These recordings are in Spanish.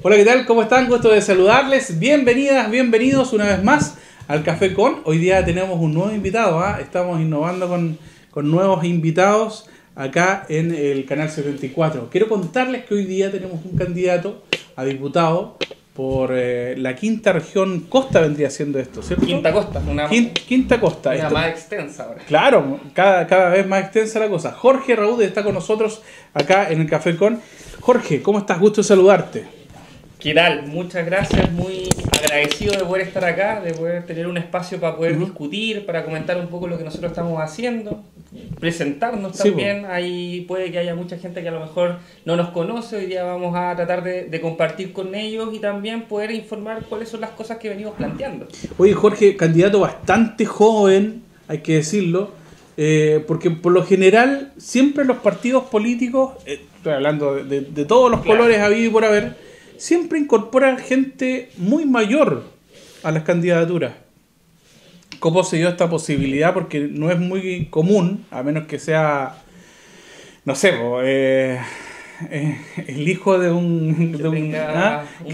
Hola, ¿qué tal? ¿Cómo están? Gusto de saludarles. Bienvenidas, bienvenidos una vez más al Café Con. Hoy día tenemos un nuevo invitado, ¿eh? Estamos innovando con nuevos invitados acá en el Canal 74. Quiero contarles que hoy día tenemos un candidato a diputado por la quinta región costa, vendría siendo esto, ¿cierto? Quinta costa, quinta costa. Una Esto, más extensa ahora. claro, cada vez más extensa la cosa. Jorge Raúde está con nosotros acá en el Café Con. Jorge, ¿cómo estás? Gusto de saludarte. ¿Qué tal? Muchas gracias, muy agradecido de poder estar acá, de poder tener un espacio para poder discutir, para comentar un poco lo que nosotros estamos haciendo, presentarnos también. Sí, ahí puede que haya mucha gente que a lo mejor no nos conoce, hoy día vamos a tratar de compartir con ellos y también poder informar cuáles son las cosas que venimos planteando. Oye, Jorge, candidato bastante joven, hay que decirlo, porque por lo general siempre los partidos políticos, estoy hablando de todos los colores habidos y por haber, siempre incorporan gente muy mayor a las candidaturas. ¿Cómo se dio esta posibilidad? Porque no es muy común, a menos que sea, no sé, el hijo de un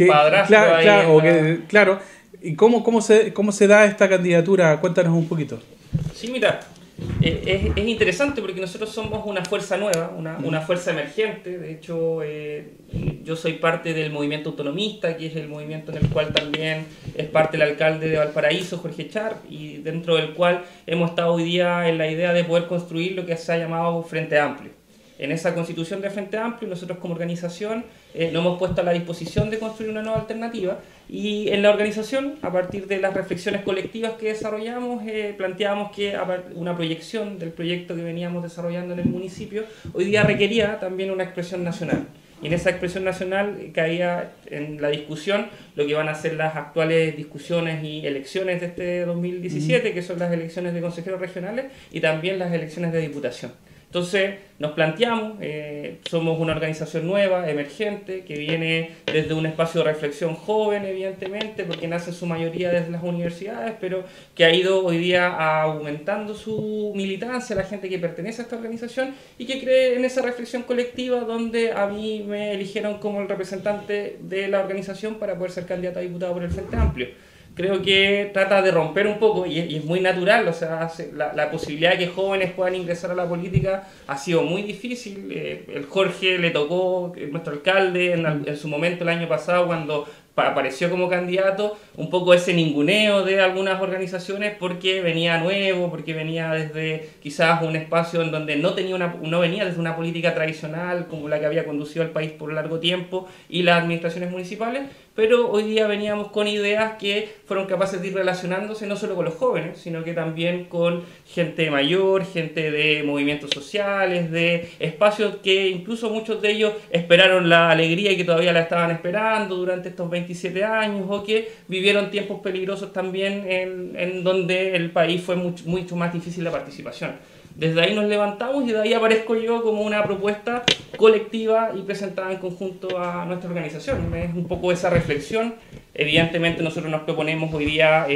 padrastro ahí. Claro. ¿Y cómo se da esta candidatura? Cuéntanos un poquito. Sí, mira, es interesante porque nosotros somos una fuerza nueva, una fuerza emergente. De hecho, yo soy parte del movimiento autonomista, que es el movimiento en el cual también es parte el alcalde de Valparaíso, Jorge Charp, y dentro del cual hemos estado hoy día en la idea de poder construir lo que se ha llamado Frente Amplio. En esa constitución de Frente Amplio, nosotros como organización nos hemos puesto a la disposición de construir una nueva alternativa, y en la organización, a partir de las reflexiones colectivas que desarrollamos, planteamos que una proyección del proyecto que veníamos desarrollando en el municipio hoy día requería también una expresión nacional. Y en esa expresión nacional caía en la discusión lo que van a ser las actuales discusiones y elecciones de este 2017, que son las elecciones de consejeros regionales y también las elecciones de diputación. Entonces nos planteamos, somos una organización nueva, emergente, que viene desde un espacio de reflexión joven, evidentemente, porque nace en su mayoría desde las universidades, pero que ha ido hoy día aumentando su militancia, la gente que pertenece a esta organización y que cree en esa reflexión colectiva, donde a mí me eligieron como el representante de la organización para poder ser candidato a diputado por el Frente Amplio. Creo que trata de romper un poco, y es muy natural, o sea, la posibilidad de que jóvenes puedan ingresar a la política ha sido muy difícil. El Jorge le tocó, nuestro alcalde, en su momento el año pasado, cuando apareció como candidato, un poco ese ninguneo de algunas organizaciones porque venía nuevo, porque venía desde quizás un espacio en donde no venía desde una política tradicional como la que había conducido al país por largo tiempo y las administraciones municipales, pero hoy día veníamos con ideas que fueron capaces de ir relacionándose no solo con los jóvenes, sino que también con gente mayor, gente de movimientos sociales, de espacios que incluso muchos de ellos esperaron la alegría y que todavía la estaban esperando durante estos 27 años, o que vivieron tiempos peligrosos también en donde el país fue mucho más difícil la participación. Desde ahí nos levantamos y de ahí aparezco yo como una propuesta colectiva y presentada en conjunto a nuestra organización. Es un poco esa reflexión. Evidentemente nosotros nos proponemos hoy día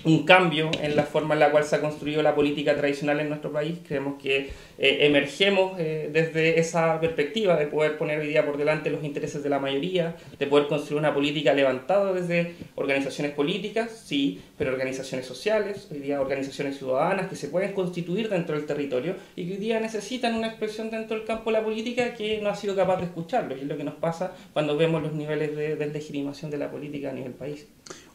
un cambio en la forma en la cual se ha construido la política tradicional en nuestro país. Creemos que emergemos desde esa perspectiva de poder poner hoy día por delante los intereses de la mayoría, de poder construir una política levantada desde organizaciones políticas, sí, pero organizaciones sociales, hoy día organizaciones ciudadanas que se pueden constituir dentro del territorio y que hoy día necesitan una expresión dentro del campo de la política que no ha sido capaz de escucharlo, y es lo que nos pasa cuando vemos los niveles de legitimación de la política a nivel país.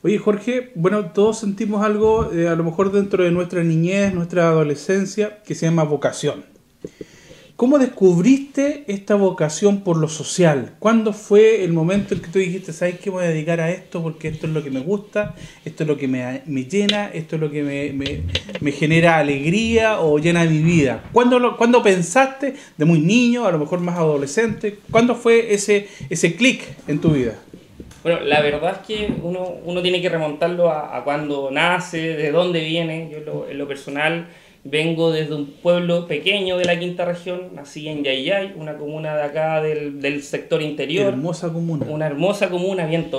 Oye, Jorge, bueno, todos sentimos algo, a lo mejor dentro de nuestra niñez, nuestra adolescencia, que se llama vocación. ¿Cómo descubriste esta vocación por lo social? ¿Cuándo fue el momento en que tú dijiste, ¿sabes qué? Voy a dedicar a esto porque esto es lo que me gusta, esto es lo que me llena, esto es lo que me genera alegría o llena mi vida? ¿Cuándo pensaste, de muy niño, a lo mejor más adolescente? ¿Cuándo fue ese clic en tu vida? Bueno, la verdad es que uno tiene que remontarlo a cuando nace, de dónde viene. Yo en lo personal vengo desde un pueblo pequeño de la quinta región, nací en Yayay, una comuna de acá del sector interior. Hermosa comuna. Una hermosa comuna, Viento,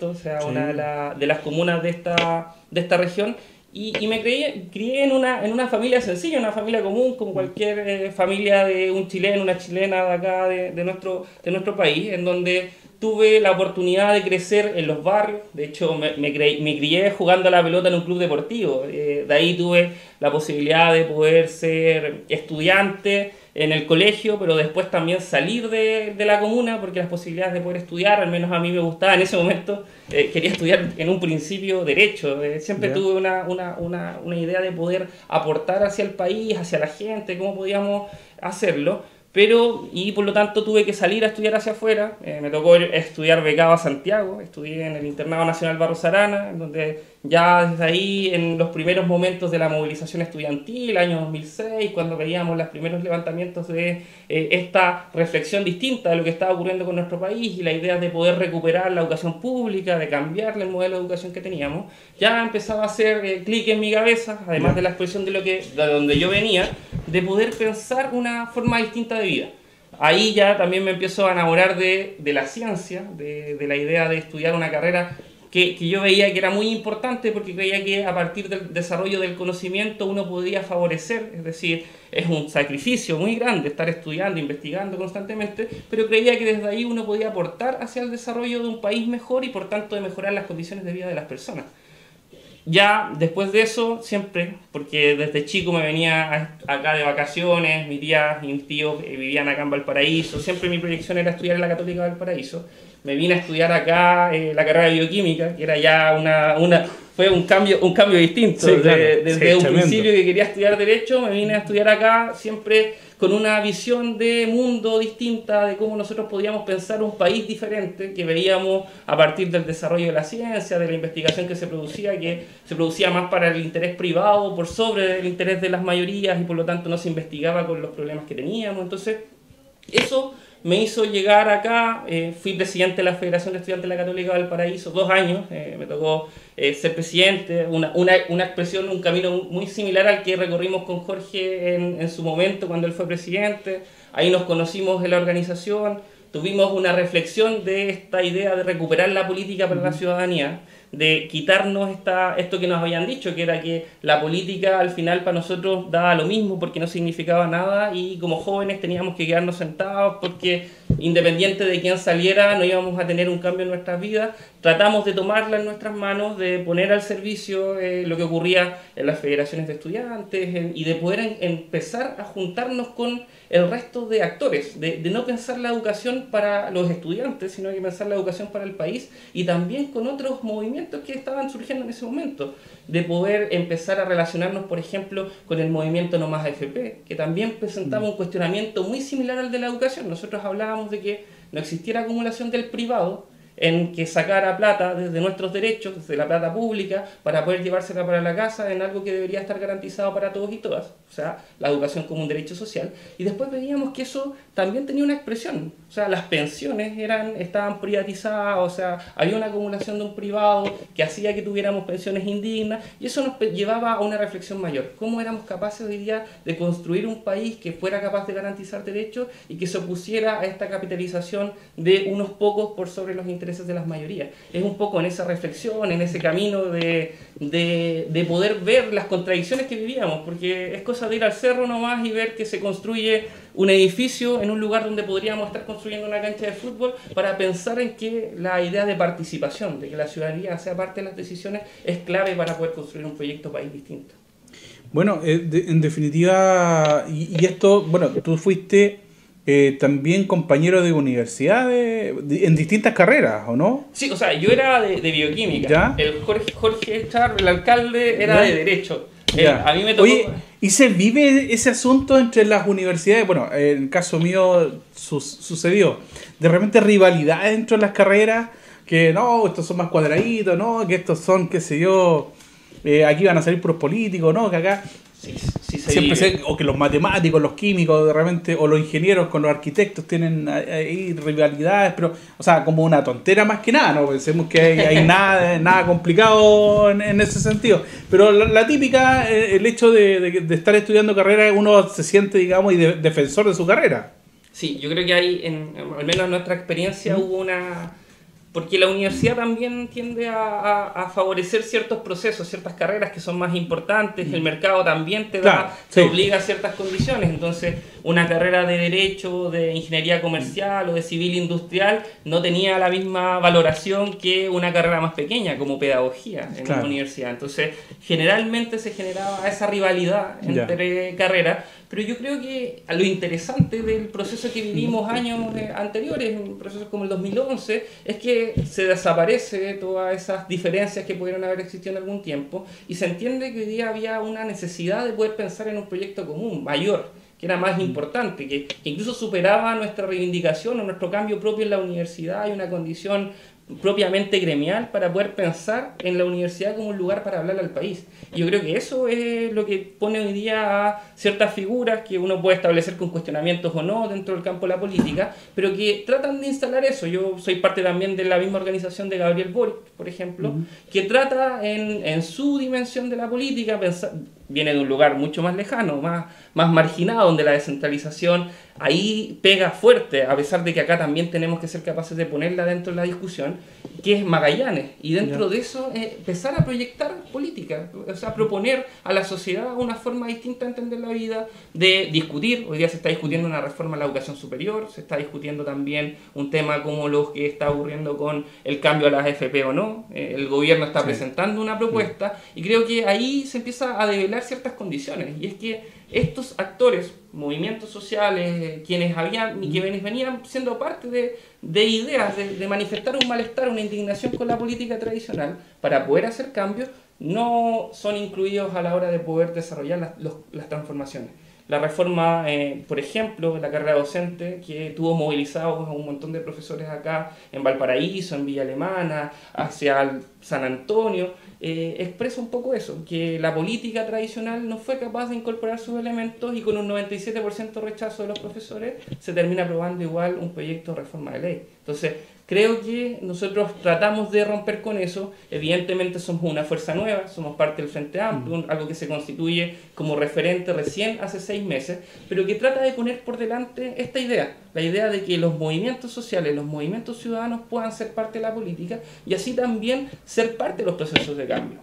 o sea, sí. Una de las comunas de esta región. Y me crié en una familia sencilla, una familia común, como cualquier familia de un chileno, una chilena de acá, de nuestro país, en donde tuve la oportunidad de crecer en los barrios. De hecho, me crié jugando a la pelota en un club deportivo. De ahí tuve la posibilidad de poder ser estudiante en el colegio, pero después también salir de la comuna, porque las posibilidades de poder estudiar, al menos a mí me gustaba en ese momento, quería estudiar en un principio Derecho. Siempre tuve una idea de poder aportar hacia el país, hacia la gente, cómo podíamos hacerlo. Y por lo tanto tuve que salir a estudiar hacia afuera. Me tocó estudiar becado a Santiago, estudié en el Internado Nacional Barros Arana, en donde ya desde ahí, en los primeros momentos de la movilización estudiantil, año 2006, cuando veíamos los primeros levantamientos de esta reflexión distinta de lo que estaba ocurriendo con nuestro país y la idea de poder recuperar la educación pública, de cambiarle el modelo de educación que teníamos, ya empezaba a hacer clic en mi cabeza, además de la expresión de donde yo venía, de poder pensar una forma distinta de vida. Ahí ya también me empiezo a enamorar de la ciencia, de la idea de estudiar una carrera que yo veía que era muy importante, porque creía que a partir del desarrollo del conocimiento uno podía favorecer, es decir, es un sacrificio muy grande estar estudiando, investigando constantemente, pero creía que desde ahí uno podía aportar hacia el desarrollo de un país mejor y por tanto de mejorar las condiciones de vida de las personas. Ya después de eso, siempre, porque desde chico me venía acá de vacaciones, mis tías y mis tíos vivían acá en Valparaíso, siempre mi proyección era estudiar en la Católica de Valparaíso. Me vine a estudiar acá la carrera de bioquímica, que era ya fue un cambio distinto. Sí, claro. Desde un principio que quería estudiar Derecho, me vine a estudiar acá siempre con una visión de mundo distinta, de cómo nosotros podíamos pensar un país diferente, que veíamos a partir del desarrollo de la ciencia, de la investigación que se producía más para el interés privado por sobre el interés de las mayorías y por lo tanto no se investigaba con los problemas que teníamos. Entonces, eso me hizo llegar acá. Fui presidente de la Federación de Estudiantes de la Católica de Valparaíso 2 años, me tocó ser presidente, una expresión, un camino muy similar al que recorrimos con Jorge en su momento cuando él fue presidente. Ahí nos conocimos en la organización, tuvimos una reflexión de esta idea de recuperar la política para la ciudadanía, de quitarnos esto que nos habían dicho, que era que la política al final para nosotros daba lo mismo porque no significaba nada y como jóvenes teníamos que quedarnos sentados porque independiente de quién saliera no íbamos a tener un cambio en nuestras vidas. Tratamos de tomarla en nuestras manos, de poner al servicio lo que ocurría en las federaciones de estudiantes y de poder empezar a juntarnos con el resto de actores, de no pensar la educación para los estudiantes, sino que pensar la educación para el país y también con otros movimientos que estaban surgiendo en ese momento, de poder empezar a relacionarnos, por ejemplo, con el movimiento No Más AFP, que también presentaba un cuestionamiento muy similar al de la educación. Nosotros hablábamos de que no existiera acumulación del privado, en que sacara plata desde nuestros derechos, desde la plata pública, para poder llevársela para la casa en algo que debería estar garantizado para todos y todas, o sea, la educación como un derecho social. Y después veíamos que eso también tenía una expresión, o sea, las pensiones estaban privatizadas, o sea, había una acumulación de un privado que hacía que tuviéramos pensiones indignas, y eso nos llevaba a una reflexión mayor. ¿Cómo éramos capaces hoy día de construir un país que fuera capaz de garantizar derechos y que se opusiera a esta capitalización de unos pocos por sobre los intereses de las mayorías? Es un poco en esa reflexión, en ese camino de poder ver las contradicciones que vivíamos, porque es cosa de ir al cerro nomás y ver que se construye un edificio en un lugar donde podríamos estar construyendo una cancha de fútbol, para pensar en que la idea de participación, de que la ciudadanía sea parte de las decisiones, es clave para poder construir un proyecto país distinto. Bueno, en definitiva, y esto, bueno, tú fuiste también compañero de universidad en distintas carreras, ¿o no? Sí, o sea, yo era de bioquímica. ¿Ya? El Jorge Char, el alcalde, era de Derecho. A mí me tocó... Oye, ¿y se vive ese asunto entre las universidades? Bueno, en el caso mío sucedió. De repente rivalidades dentro de las carreras, que no, estos son más cuadraditos, no, que estos son, qué sé yo, aquí van a salir puros políticos, no, que acá... Sí, siempre o que los matemáticos, los químicos, de repente, o los ingenieros con los arquitectos tienen ahí rivalidades, pero, o sea, como una tontera más que nada, no pensemos que hay nada complicado en ese sentido. Pero la típica, el hecho de estar estudiando carrera, uno se siente, digamos, defensor de su carrera. Sí, yo creo que ahí, al menos en nuestra experiencia, hubo porque la universidad también tiende a favorecer ciertos procesos, ciertas carreras que son más importantes, el mercado también te obliga a ciertas condiciones, entonces una carrera de Derecho, de Ingeniería Comercial o de Civil Industrial no tenía la misma valoración que una carrera más pequeña como Pedagogía en una universidad, entonces generalmente se generaba esa rivalidad entre carreras, pero yo creo que lo interesante del proceso que vivimos años anteriores, un proceso como el 2011, es que se desaparece todas esas diferencias que pudieron haber existido en algún tiempo y se entiende que hoy día había una necesidad de poder pensar en un proyecto común, mayor, que era más importante, que incluso superaba nuestra reivindicación o nuestro cambio propio en la universidad y una condición propiamente gremial para poder pensar en la universidad como un lugar para hablar al país. Y yo creo que eso es lo que pone hoy día a ciertas figuras que uno puede establecer con cuestionamientos o no dentro del campo de la política, pero que tratan de instalar eso. Yo soy parte también de la misma organización de Gabriel Boric, por ejemplo, que trata en su dimensión de la política, viene de un lugar mucho más lejano, más marginado, donde la descentralización ahí pega fuerte, a pesar de que acá también tenemos que ser capaces de ponerla dentro de la discusión, que es Magallanes, y dentro de eso empezar a proyectar política, o sea, proponer a la sociedad una forma distinta de entender la vida, de discutir. Hoy día se está discutiendo una reforma a la educación superior, se está discutiendo también un tema como lo que está ocurriendo con el cambio a las AFP o no, el gobierno está presentando una propuesta, y creo que ahí se empieza a develar ciertas condiciones, y es que estos actores, movimientos sociales, quienes venían siendo parte de ideas, de manifestar un malestar, una indignación con la política tradicional, para poder hacer cambios, no son incluidos a la hora de poder desarrollar las transformaciones. La reforma, por ejemplo, de la carrera docente, que tuvo movilizados a un montón de profesores acá en Valparaíso, en Villa Alemana, hacia San Antonio, expresa un poco eso, que la política tradicional no fue capaz de incorporar sus elementos y con un 97% rechazo de los profesores se termina aprobando igual un proyecto de reforma de ley. Entonces, creo que nosotros tratamos de romper con eso. Evidentemente somos una fuerza nueva, somos parte del Frente Amplio, algo que se constituye como referente recién hace 6 meses, pero que trata de poner por delante esta idea, la idea de que los movimientos sociales, los movimientos ciudadanos puedan ser parte de la política y así también ser parte de los procesos de cambio.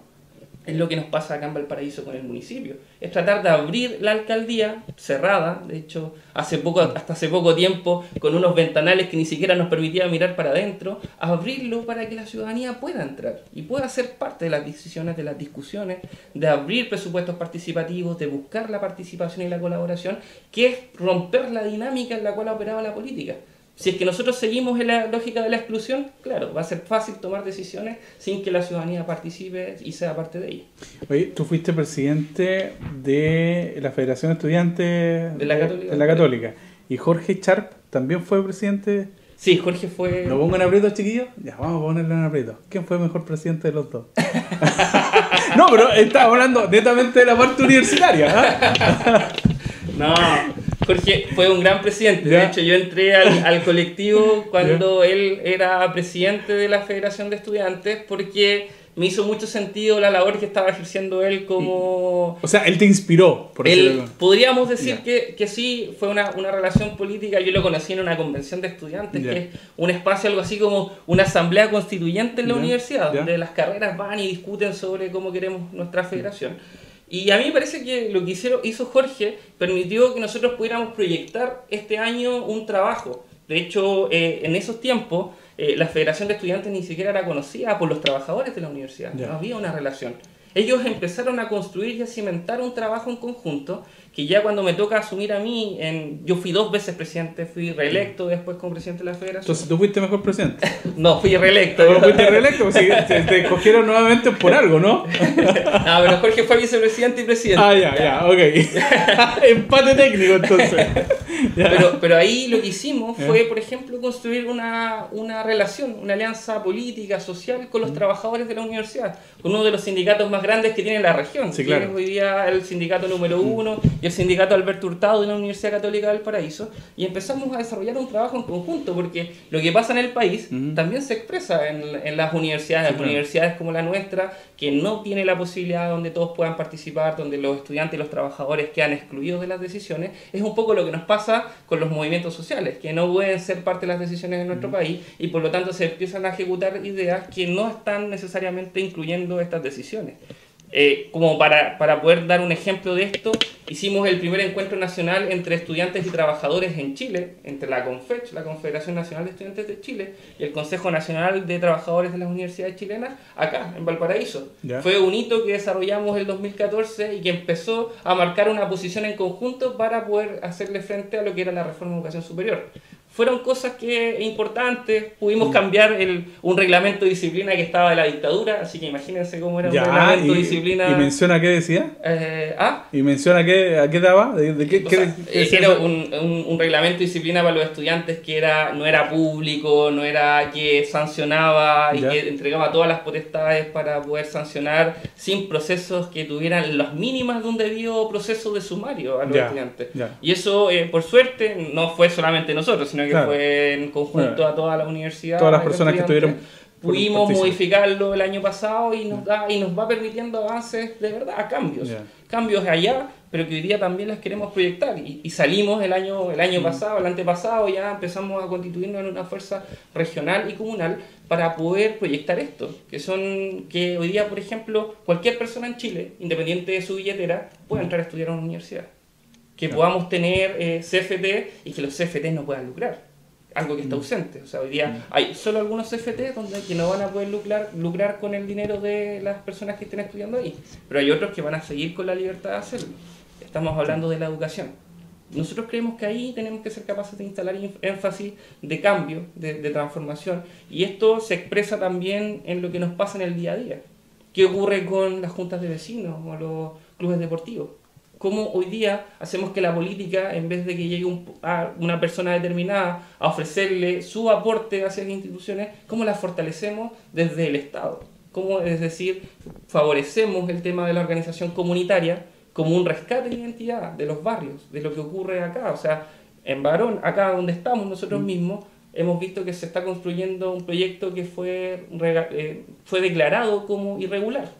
Es lo que nos pasa acá en Valparaíso con el municipio. Es tratar de abrir la alcaldía cerrada, de hecho, hasta hace poco tiempo, con unos ventanales que ni siquiera nos permitían mirar para adentro, abrirlo para que la ciudadanía pueda entrar y pueda ser parte de las decisiones, de las discusiones, de abrir presupuestos participativos, de buscar la participación y la colaboración, que es romper la dinámica en la cual ha operado la política. Si es que nosotros seguimos en la lógica de la exclusión, claro, va a ser fácil tomar decisiones sin que la ciudadanía participe y sea parte de ella. Oye, tú fuiste presidente de la Federación de Estudiantes de la Católica. ¿Y Jorge Charp también fue presidente? Sí, Jorge fue... ¿Lo pongo en aprieto, chiquillos? Ya, vamos a ponerlo en aprieto. ¿Quién fue el mejor presidente de los dos? No, pero estaba hablando netamente de la parte universitaria. No, Jorge fue un gran presidente. De hecho, yo entré al colectivo cuando él era presidente de la Federación de Estudiantes porque me hizo mucho sentido la labor que estaba ejerciendo él como... O sea, él te inspiró, por él, podríamos decir que sí, fue una relación política. Yo lo conocí en una convención de estudiantes, que es un espacio algo así como una asamblea constituyente en la universidad, donde las carreras van y discuten sobre cómo queremos nuestra federación. Y a mí me parece que lo que hizo Jorge permitió que nosotros pudiéramos proyectar este año un trabajo. De hecho, en esos tiempos, la Federación de Estudiantes ni siquiera era conocida por los trabajadores de la universidad. No había una relación. Ellos empezaron a construir y a cimentar un trabajo en conjunto que ya cuando me toca asumir a mí, yo fui 2 veces presidente, fui reelecto después como presidente de la Federación. Entonces, ¿tú fuiste mejor presidente? No, fui reelecto. ¿No fuiste reelecto? Pues, te escogieron nuevamente por algo, ¿no? Ah, pero Jorge fue vicepresidente y presidente. Ah, ya, ok. Empate técnico, entonces. Pero ahí lo que hicimos fue, por ejemplo, construir una relación, una alianza política, social con los trabajadores de la universidad, con uno de los sindicatos más grandes que tiene la región, que es hoy día el sindicato número 1 y el sindicato Alberto Hurtado de la Universidad Católica del Paraíso, y empezamos a desarrollar un trabajo en conjunto, porque lo que pasa en el país también se expresa en las universidades, universidades como la nuestra, que no tiene la posibilidad donde todos puedan participar, donde los estudiantes y los trabajadores quedan excluidos de las decisiones. Es un poco lo que nos pasa con los movimientos sociales, que no pueden ser parte de las decisiones de nuestro país, y por lo tanto se empiezan a ejecutar ideas que no están necesariamente incluyendo estas decisiones. Como para poder dar un ejemplo de esto, hicimos el primer encuentro nacional entre estudiantes y trabajadores en Chile, entre la CONFECH, la Confederación Nacional de Estudiantes de Chile, y el Consejo Nacional de Trabajadores de las Universidades Chilenas, acá, en Valparaíso. ¿Ya? Fue un hito que desarrollamos en el 2014 y que empezó a marcar una posición en conjunto para poder hacerle frente a lo que era la reforma de educación superior. Fueron cosas que importantes, pudimos cambiar un reglamento de disciplina que estaba de la dictadura, así que imagínense cómo era un reglamento de disciplina. ¿Y menciona qué decía? ¿Ah? ¿Y menciona a qué daba? ¿De qué, O sea, era un reglamento de disciplina para los estudiantes que no era público, no era que sancionaba y que entregaba todas las potestades para poder sancionar sin procesos que tuvieran las mínimas de un debido proceso de sumario a los estudiantes. Y eso, por suerte, no fue solamente nosotros, sino que fue en conjunto a toda la universidad. Todas las personas que estuvieron. Pudimos modificarlo el año pasado y nos va permitiendo avances de verdad, cambios allá, pero que hoy día también las queremos proyectar. Y salimos el año pasado, el antepasado, ya empezamos a constituirnos en una fuerza regional y comunal para poder proyectar esto, que hoy día, por ejemplo, cualquier persona en Chile, independiente de su billetera, puede entrar a estudiar a una universidad. Que podamos tener CFT y que los CFT no puedan lucrar. Algo que está ausente. O sea, hoy día hay solo algunos CFT que no van a poder lucrar con el dinero de las personas que estén estudiando ahí. Pero hay otros que van a seguir con la libertad de hacerlo. Estamos hablando de la educación. Nosotros creemos que ahí tenemos que ser capaces de instalar énfasis de cambio, de transformación. Y esto se expresa también en lo que nos pasa en el día a día. ¿Qué ocurre con las juntas de vecinos o los clubes deportivos? Cómo hoy día hacemos que la política, en vez de que llegue a una persona determinada a ofrecerle su aporte hacia las instituciones, cómo las fortalecemos desde el Estado. Cómo, es decir, favorecemos el tema de la organización comunitaria como un rescate de identidad de los barrios, de lo que ocurre acá. O sea, en Barón, acá donde estamos nosotros mismos, hemos visto que se está construyendo un proyecto que fue declarado como irregular,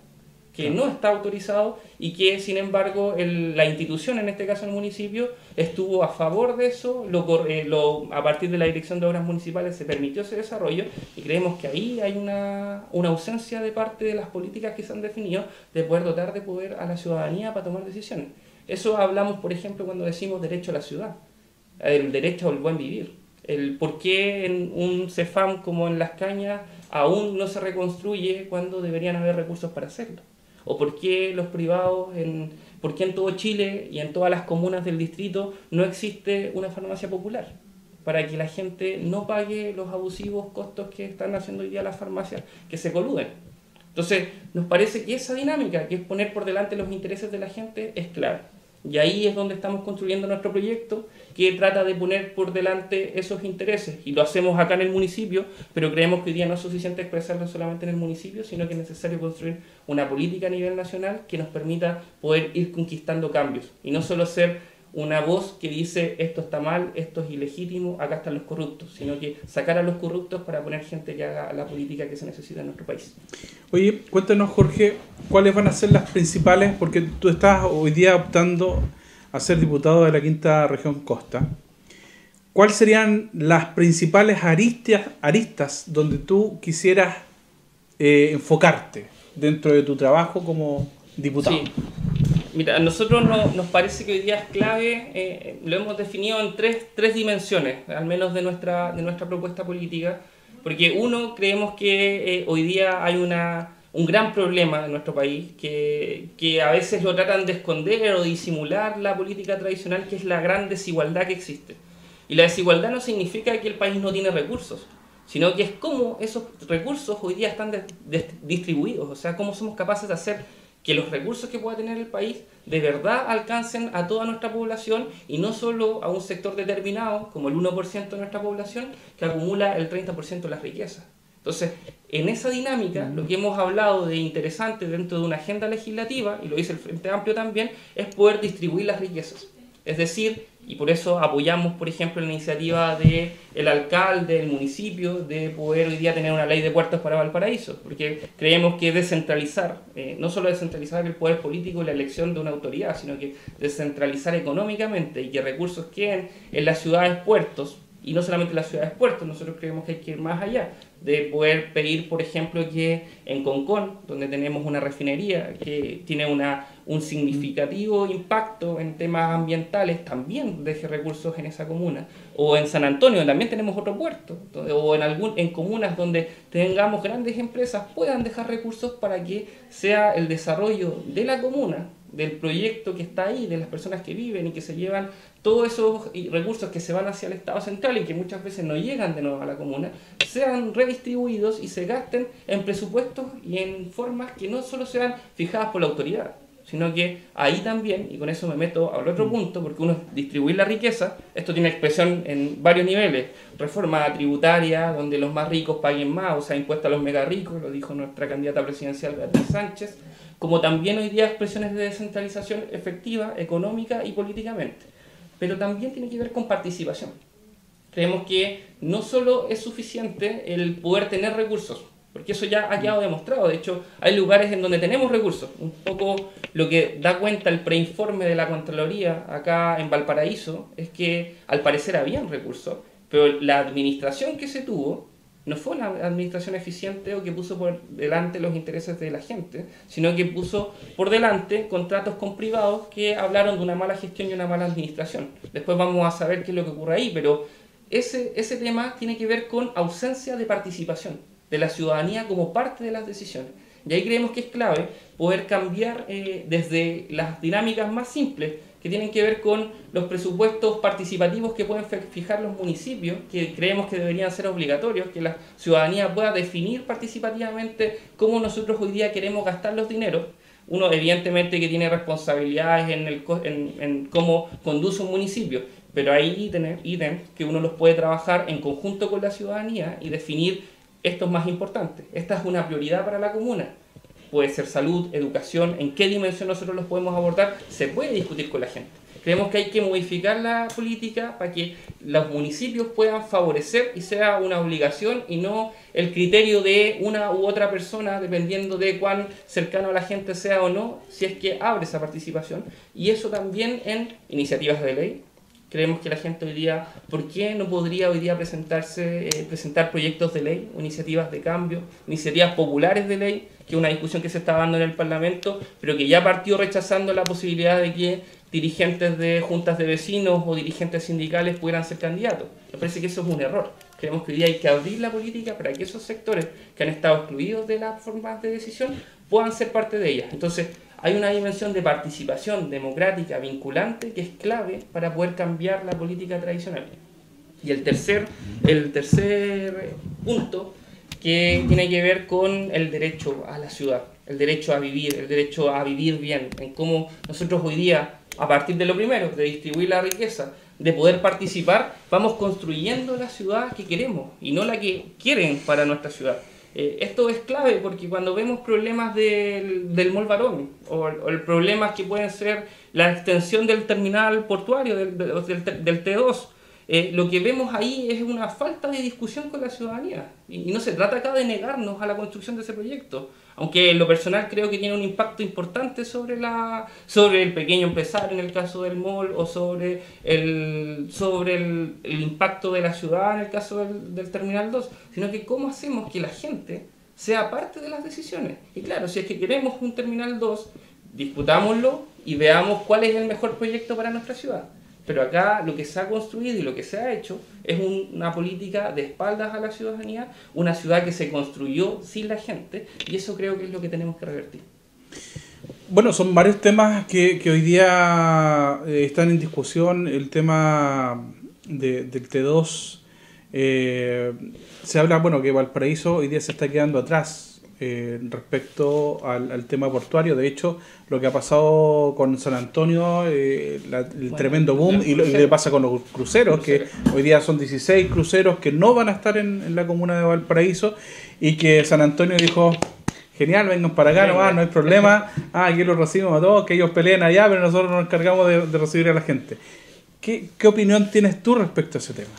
que no está autorizado y que, sin embargo, la institución, en este caso el municipio, estuvo a favor de eso, a partir de la Dirección de Obras Municipales se permitió ese desarrollo y creemos que ahí hay una ausencia de parte de las políticas que se han definido de poder dotar de poder a la ciudadanía para tomar decisiones. Eso hablamos, por ejemplo, cuando decimos derecho a la ciudad, el derecho al buen vivir, el por qué en un CEFAM como en Las Cañas aún no se reconstruye cuando deberían haber recursos para hacerlo. O por qué los privados, por qué en todo Chile y en todas las comunas del distrito no existe una farmacia popular, para que la gente no pague los abusivos costos que están haciendo hoy día las farmacias que se coluden. Entonces, nos parece que esa dinámica, que es poner por delante los intereses de la gente, es clave. Y ahí es donde estamos construyendo nuestro proyecto, que trata de poner por delante esos intereses. Y lo hacemos acá en el municipio, pero creemos que hoy día no es suficiente expresarlo solamente en el municipio, sino que es necesario construir una política a nivel nacional que nos permita poder ir conquistando cambios. Y no solo ser una voz que dice esto está mal, esto es ilegítimo, acá están los corruptos, sino que sacar a los corruptos para poner gente que haga la política que se necesita en nuestro país. Oye, cuéntanos, Jorge, ¿cuáles van a ser las principales? Porque tú estás hoy día optando a ser diputado de la Quinta Región Costa. ¿Cuáles serían las principales aristas donde tú quisieras enfocarte dentro de tu trabajo como diputado? Sí. Mira, a nosotros nos parece que hoy día es clave, lo hemos definido en tres dimensiones, al menos de nuestra propuesta política, porque uno, creemos que hoy día hay un gran problema en nuestro país, que a veces lo tratan de esconder o de disimular la política tradicional, que es la gran desigualdad que existe. Y la desigualdad no significa que el país no tiene recursos, sino que es cómo esos recursos hoy día están distribuidos, o sea, cómo somos capaces de hacer que los recursos que pueda tener el país de verdad alcancen a toda nuestra población y no solo a un sector determinado, como el 1% de nuestra población, que acumula el 30% de las riquezas. Entonces, en esa dinámica, lo que hemos hablado de interesante dentro de una agenda legislativa, y lo dice el Frente Amplio también, es poder distribuir las riquezas. Es decir, y por eso apoyamos, por ejemplo, la iniciativa del alcalde, del municipio, de poder hoy día tener una ley de puertos para Valparaíso, porque creemos que descentralizar, no solo descentralizar el poder político y la elección de una autoridad, sino que descentralizar económicamente y que recursos queden en las ciudades puertos, y no solamente en las ciudades puertos, nosotros creemos que hay que ir más allá, de poder pedir, por ejemplo, que en Concón, donde tenemos una refinería que tiene un significativo impacto en temas ambientales, también deje recursos en esa comuna. O en San Antonio también tenemos otro puerto, o en comunas donde tengamos grandes empresas puedan dejar recursos para que sea el desarrollo de la comuna, del proyecto que está ahí, de las personas que viven y que se llevan todos esos recursos que se van hacia el Estado central y que muchas veces no llegan de nuevo a la comuna, sean redistribuidos y se gasten en presupuestos y en formas que no solo sean fijadas por la autoridad, sino que ahí también, y con eso me meto al otro punto, porque uno es distribuir la riqueza, esto tiene expresión en varios niveles, reforma tributaria, donde los más ricos paguen más, o sea, impuestos a los mega ricos, lo dijo nuestra candidata presidencial Beatriz Sánchez, como también hoy día expresiones de descentralización efectiva, económica y políticamente. Pero también tiene que ver con participación. Creemos que no solo es suficiente el poder tener recursos, porque eso ya ha quedado demostrado. De hecho, hay lugares en donde tenemos recursos. Un poco lo que da cuenta el preinforme de la Contraloría acá en Valparaíso es que al parecer habían recursos, pero la administración que se tuvo no fue una administración eficiente o que puso por delante los intereses de la gente, sino que puso por delante contratos con privados que hablaron de una mala gestión y una mala administración. Después vamos a saber qué es lo que ocurre ahí, pero ese tema tiene que ver con ausencia de participación de la ciudadanía como parte de las decisiones. Y ahí creemos que es clave poder cambiar desde las dinámicas más simples, que tienen que ver con los presupuestos participativos que pueden fijar los municipios, que creemos que deberían ser obligatorios, que la ciudadanía pueda definir participativamente cómo nosotros hoy día queremos gastar los dineros. Uno evidentemente que tiene responsabilidades en cómo conduce un municipio, pero hay ítems que uno los puede trabajar en conjunto con la ciudadanía y definir esto es más importante, esta es una prioridad para la comuna. Puede ser salud, educación, en qué dimensión nosotros los podemos abordar, se puede discutir con la gente. Creemos que hay que modificar la política para que los municipios puedan favorecer y sea una obligación y no el criterio de una u otra persona, dependiendo de cuán cercano a la gente sea o no, si es que abre esa participación. Y eso también en iniciativas de ley. Creemos que la gente hoy día, ¿por qué no podría hoy día presentar proyectos de ley, iniciativas de cambio, iniciativas populares de ley, que es una discusión que se está dando en el Parlamento, pero que ya partió rechazando la posibilidad de que dirigentes de juntas de vecinos o dirigentes sindicales pudieran ser candidatos? Me parece que eso es un error. Creemos que hoy día hay que abrir la política para que esos sectores que han estado excluidos de las formas de decisión puedan ser parte de ellas. Entonces, hay una dimensión de participación democrática vinculante que es clave para poder cambiar la política tradicional. Y el tercer punto que tiene que ver con el derecho a la ciudad, el derecho a vivir bien, en cómo nosotros hoy día, a partir de lo primero, de distribuir la riqueza, de poder participar, vamos construyendo la ciudad que queremos y no la que quieren para nuestra ciudad. Esto es clave porque cuando vemos problemas del Mall Barón o problemas que pueden ser la extensión del terminal portuario, del T2, lo que vemos ahí es una falta de discusión con la ciudadanía. Y no se trata acá de negarnos a la construcción de ese proyecto, aunque en lo personal creo que tiene un impacto importante sobre el pequeño empresario en el caso del mall o sobre el impacto de la ciudad en el caso del Terminal 2, sino que cómo hacemos que la gente sea parte de las decisiones. Y claro, si es que queremos un Terminal 2, discutámoslo y veamos cuál es el mejor proyecto para nuestra ciudad. Pero acá lo que se ha construido y lo que se ha hecho es una política de espaldas a la ciudadanía, una ciudad que se construyó sin la gente, y eso creo que es lo que tenemos que revertir. Bueno, son varios temas que hoy día están en discusión. El tema del T2, se habla, bueno, que Valparaíso hoy día se está quedando atrás respecto al tema portuario. De hecho, lo que ha pasado con San Antonio, tremendo boom, y lo que pasa con los cruceros, que hoy día son 16 cruceros que no van a estar en la comuna de Valparaíso, y que San Antonio dijo: genial, vengan para acá nomás, no hay problema, aquí los recibimos a todos, que ellos peleen allá, pero nosotros nos encargamos de recibir a la gente. ¿Qué opinión tienes tú respecto a ese tema?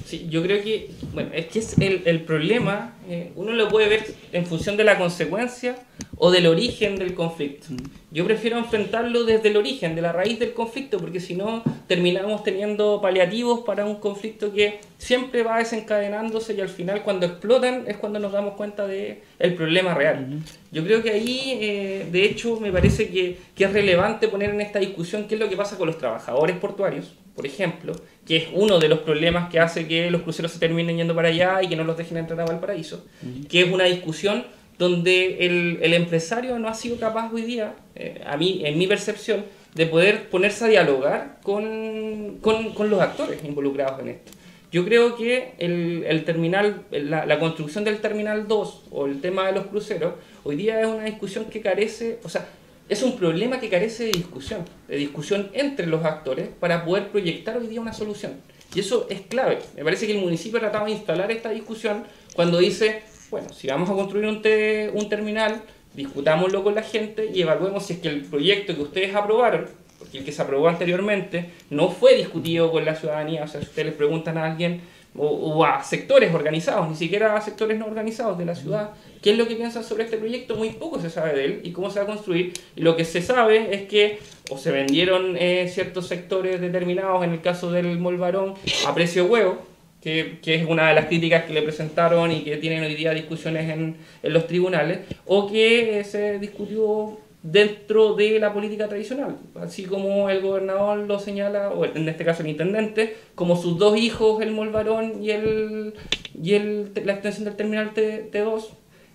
Sí, yo creo que, bueno, es que es el problema, uno lo puede ver en función de la consecuencia o del origen del conflicto. Yo prefiero enfrentarlo desde el origen, de la raíz del conflicto, porque si no terminamos teniendo paliativos para un conflicto que siempre va desencadenándose, y al final cuando explotan es cuando nos damos cuenta del problema real. Yo creo que ahí, de hecho, me parece que es relevante poner en esta discusión qué es lo que pasa con los trabajadores portuarios, por ejemplo, que es uno de los problemas que hace que los cruceros se terminen yendo para allá y que no los dejen entrar a Valparaíso, que es una discusión donde el empresario no ha sido capaz hoy día, en mi percepción, de poder ponerse a dialogar con los actores involucrados en esto. Yo creo que el terminal, la construcción del Terminal 2 o el tema de los cruceros, hoy día es una discusión que carece, o sea, es un problema que carece de discusión entre los actores para poder proyectar hoy día una solución. Y eso es clave. Me parece que el municipio ha tratado de instalar esta discusión cuando dice: bueno, si vamos a construir un terminal, discutámoslo con la gente y evaluemos si es que el proyecto que ustedes aprobaron, porque el que se aprobó anteriormente, no fue discutido con la ciudadanía. O sea, si ustedes les preguntan a alguien o a sectores organizados, ni siquiera a sectores no organizados de la ciudad, qué es lo que piensan sobre este proyecto, muy poco se sabe de él y cómo se va a construir. Y lo que se sabe es que o se vendieron ciertos sectores determinados, en el caso del Mall Barón, a precio huevo, que es una de las críticas que le presentaron y que tienen hoy día discusiones en los tribunales, o que se discutió dentro de la política tradicional, así como el gobernador lo señala, o en este caso el intendente, como sus dos hijos, el Mall Barón y la extensión del terminal T2.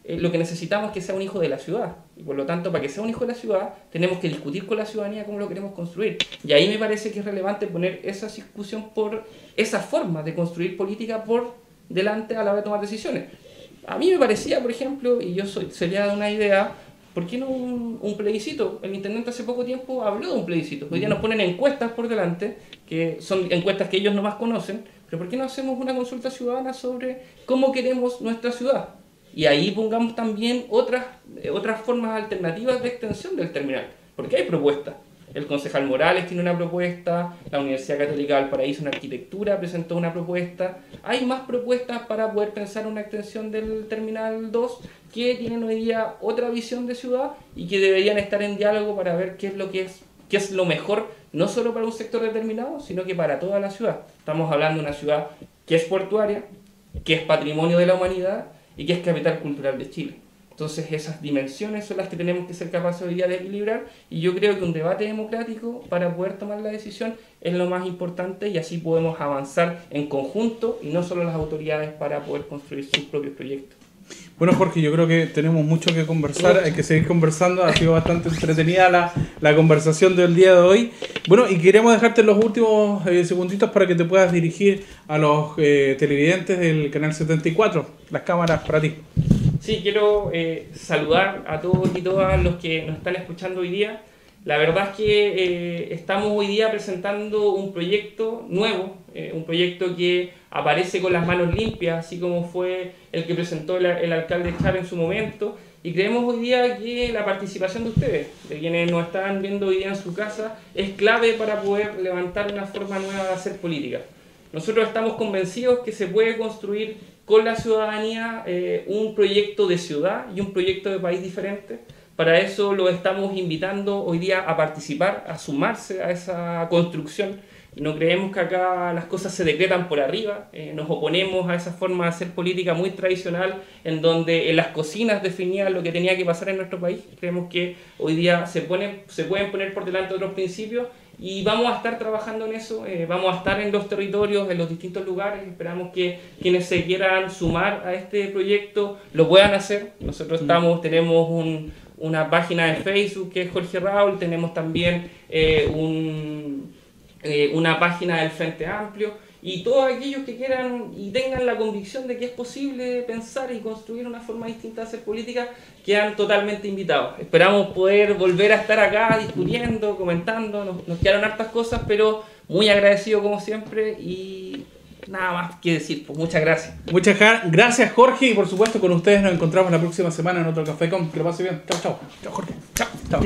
Lo que necesitamos es que sea un hijo de la ciudad, y por lo tanto, para que sea un hijo de la ciudad, tenemos que discutir con la ciudadanía cómo lo queremos construir. Y ahí me parece que es relevante poner esa discusión por esa forma de construir política por delante a la hora de tomar decisiones. A mí me parecía, por ejemplo, y yo sería de una idea, ¿por qué no un plebiscito? El intendente hace poco tiempo habló de un plebiscito. Hoy día nos ponen encuestas por delante, que son encuestas que ellos nomás conocen, pero ¿por qué no hacemos una consulta ciudadana sobre cómo queremos nuestra ciudad? Y ahí pongamos también otras formas alternativas de extensión del terminal, porque hay propuestas. El concejal Morales tiene una propuesta, la Universidad Católica de Valparaíso en Arquitectura presentó una propuesta. Hay más propuestas para poder pensar una extensión del Terminal 2 que tienen hoy día otra visión de ciudad y que deberían estar en diálogo para ver qué es lo mejor, no solo para un sector determinado, sino que para toda la ciudad. Estamos hablando de una ciudad que es portuaria, que es patrimonio de la humanidad y que es capital cultural de Chile. Entonces esas dimensiones son las que tenemos que ser capaces hoy día de equilibrar, y yo creo que un debate democrático para poder tomar la decisión es lo más importante, y así podemos avanzar en conjunto y no solo las autoridades para poder construir sus propios proyectos. Bueno, Jorge, yo creo que tenemos mucho que conversar, hay que seguir conversando, ha sido bastante entretenida la conversación del día de hoy. Bueno, y queremos dejarte los últimos segunditos para que te puedas dirigir a los televidentes del Canal 74, las cámaras para ti. Sí, quiero saludar a todos y todas los que nos están escuchando hoy día. La verdad es que estamos hoy día presentando un proyecto nuevo, un proyecto que aparece con las manos limpias, así como fue el que presentó el alcalde Char en su momento, y creemos hoy día que la participación de ustedes, de quienes nos están viendo hoy día en su casa, es clave para poder levantar una forma nueva de hacer política. Nosotros estamos convencidos que se puede construir con la ciudadanía un proyecto de ciudad y un proyecto de país diferente. Para eso lo estamos invitando hoy día a participar, a sumarse a esa construcción. No creemos que acá las cosas se decretan por arriba, nos oponemos a esa forma de hacer política muy tradicional, en donde en las cocinas definían lo que tenía que pasar en nuestro país. Creemos que hoy día se pueden poner por delante otros principios, y vamos a estar trabajando en eso, vamos a estar en los territorios, en los distintos lugares. Esperamos que quienes se quieran sumar a este proyecto lo puedan hacer. Nosotros tenemos una página de Facebook que es Jorge Raúl, tenemos también una página del Frente Amplio, Y todos aquellos que quieran y tengan la convicción de que es posible pensar y construir una forma distinta de hacer política, quedan totalmente invitados. Esperamos poder volver a estar acá discutiendo, comentando, nos quedaron hartas cosas, pero muy agradecido como siempre y nada más que decir, pues muchas gracias. Muchas gracias, Jorge, y por supuesto con ustedes nos encontramos la próxima semana en otro Café Con. Que lo pase bien. Chao, chao. Chao, Jorge. Chao.